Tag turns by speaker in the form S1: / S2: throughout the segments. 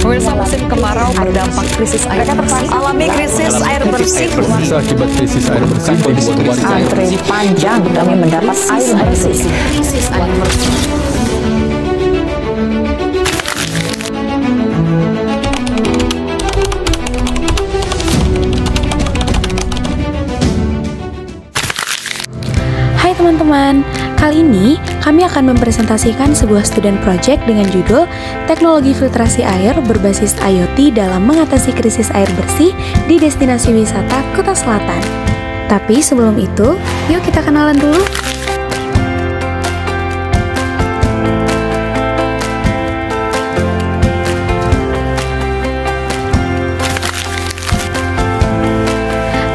S1: Pemirsa, musim kemarau berdampak krisis air bersih. Alami krisis air bersih.
S2: Akibat krisis air bersih membuat warga
S3: Antre panjang demi mendapat air bersih.
S1: Krisis air bersih.
S4: Hai teman-teman, kali ini kami akan mempresentasikan sebuah student project dengan judul Teknologi Filtrasi Air Berbasis IoT dalam Mengatasi Krisis Air Bersih di Destinasi Wisata Kuta Selatan. Tapi sebelum itu, yuk kita kenalan dulu.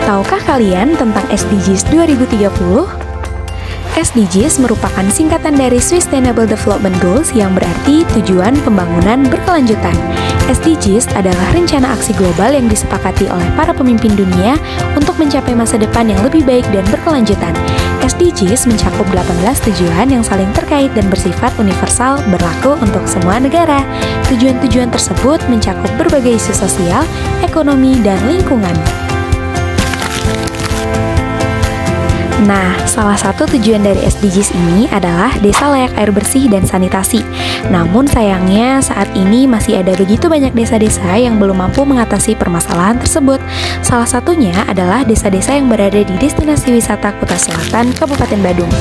S4: Tahukah kalian tentang SDGs 2030? SDGs merupakan singkatan dari Sustainable Development Goals yang berarti tujuan pembangunan berkelanjutan. SDGs adalah rencana aksi global yang disepakati oleh para pemimpin dunia untuk mencapai masa depan yang lebih baik dan berkelanjutan. SDGs mencakup 18 tujuan yang saling terkait dan bersifat universal berlaku untuk semua negara. Tujuan-tujuan tersebut mencakup berbagai isu sosial, ekonomi, dan lingkungan. Nah, salah satu tujuan dari SDGs ini adalah desa layak air bersih dan sanitasi. Namun sayangnya saat ini masih ada begitu banyak desa-desa yang belum mampu mengatasi permasalahan tersebut. Salah satunya adalah desa-desa yang berada di Destinasi Wisata Kuta Selatan, Kabupaten Badung.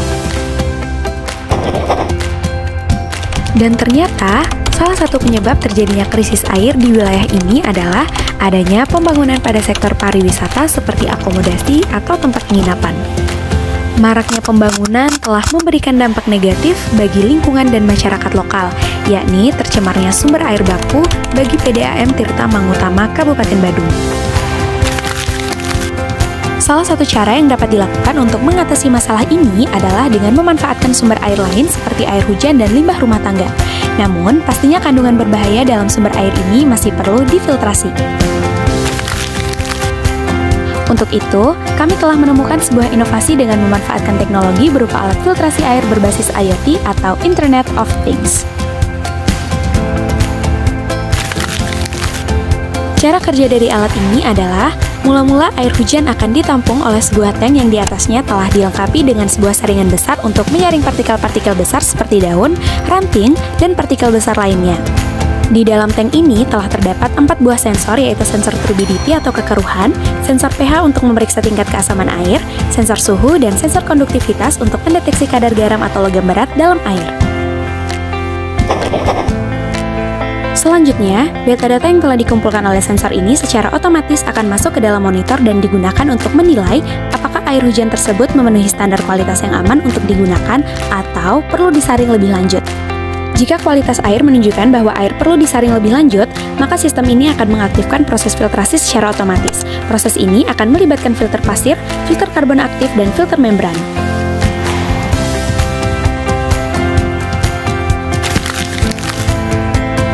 S4: Dan ternyata, salah satu penyebab terjadinya krisis air di wilayah ini adalah adanya pembangunan pada sektor pariwisata seperti akomodasi atau tempat penginapan. Maraknya pembangunan telah memberikan dampak negatif bagi lingkungan dan masyarakat lokal, yakni tercemarnya sumber air baku bagi PDAM Tirta Mangutama, Kabupaten Badung. Salah satu cara yang dapat dilakukan untuk mengatasi masalah ini adalah dengan memanfaatkan sumber air lain seperti air hujan dan limbah rumah tangga. Namun, pastinya kandungan berbahaya dalam sumber air ini masih perlu difiltrasi. Untuk itu, kami telah menemukan sebuah inovasi dengan memanfaatkan teknologi berupa alat filtrasi air berbasis IoT atau Internet of Things. Cara kerja dari alat ini adalah, mula-mula air hujan akan ditampung oleh sebuah tank yang di atasnya telah dilengkapi dengan sebuah saringan besar untuk menyaring partikel-partikel besar seperti daun, ranting, dan partikel besar lainnya. Di dalam tank ini telah terdapat 4 buah sensor, yaitu sensor turbidity atau kekeruhan, sensor pH untuk memeriksa tingkat keasaman air, sensor suhu, dan sensor konduktivitas untuk mendeteksi kadar garam atau logam berat dalam air. Selanjutnya, data-data yang telah dikumpulkan oleh sensor ini secara otomatis akan masuk ke dalam monitor dan digunakan untuk menilai apakah air hujan tersebut memenuhi standar kualitas yang aman untuk digunakan atau perlu disaring lebih lanjut. Jika kualitas air menunjukkan bahwa air perlu disaring lebih lanjut, maka sistem ini akan mengaktifkan proses filtrasi secara otomatis. Proses ini akan melibatkan filter pasir, filter karbon aktif, dan filter membran.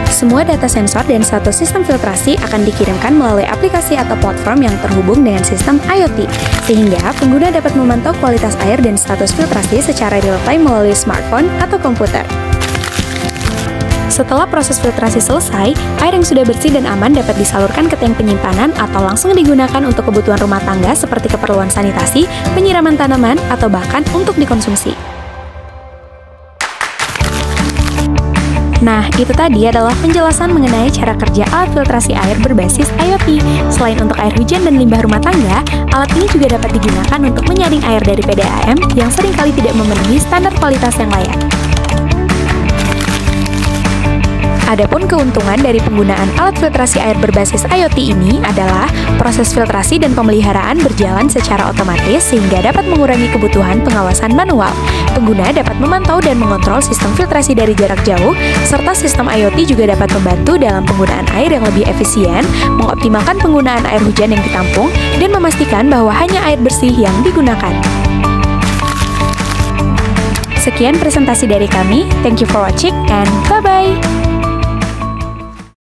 S4: Semua data sensor dan status sistem filtrasi akan dikirimkan melalui aplikasi atau platform yang terhubung dengan sistem IoT, sehingga pengguna dapat memantau kualitas air dan status filtrasi secara real-time melalui smartphone atau komputer. Setelah proses filtrasi selesai, air yang sudah bersih dan aman dapat disalurkan ke tank penyimpanan atau langsung digunakan untuk kebutuhan rumah tangga seperti keperluan sanitasi, penyiraman tanaman, atau bahkan untuk dikonsumsi. Nah, itu tadi adalah penjelasan mengenai cara kerja alat filtrasi air berbasis IoT. Selain untuk air hujan dan limbah rumah tangga, alat ini juga dapat digunakan untuk menyaring air dari PDAM yang seringkali tidak memenuhi standar kualitas yang layak. Adapun keuntungan dari penggunaan alat filtrasi air berbasis IoT ini adalah proses filtrasi dan pemeliharaan berjalan secara otomatis sehingga dapat mengurangi kebutuhan pengawasan manual. Pengguna dapat memantau dan mengontrol sistem filtrasi dari jarak jauh, serta sistem IoT juga dapat membantu dalam penggunaan air yang lebih efisien, mengoptimalkan penggunaan air hujan yang ditampung, dan memastikan bahwa hanya air bersih yang digunakan. Sekian presentasi dari kami. Thank you for watching and bye-bye!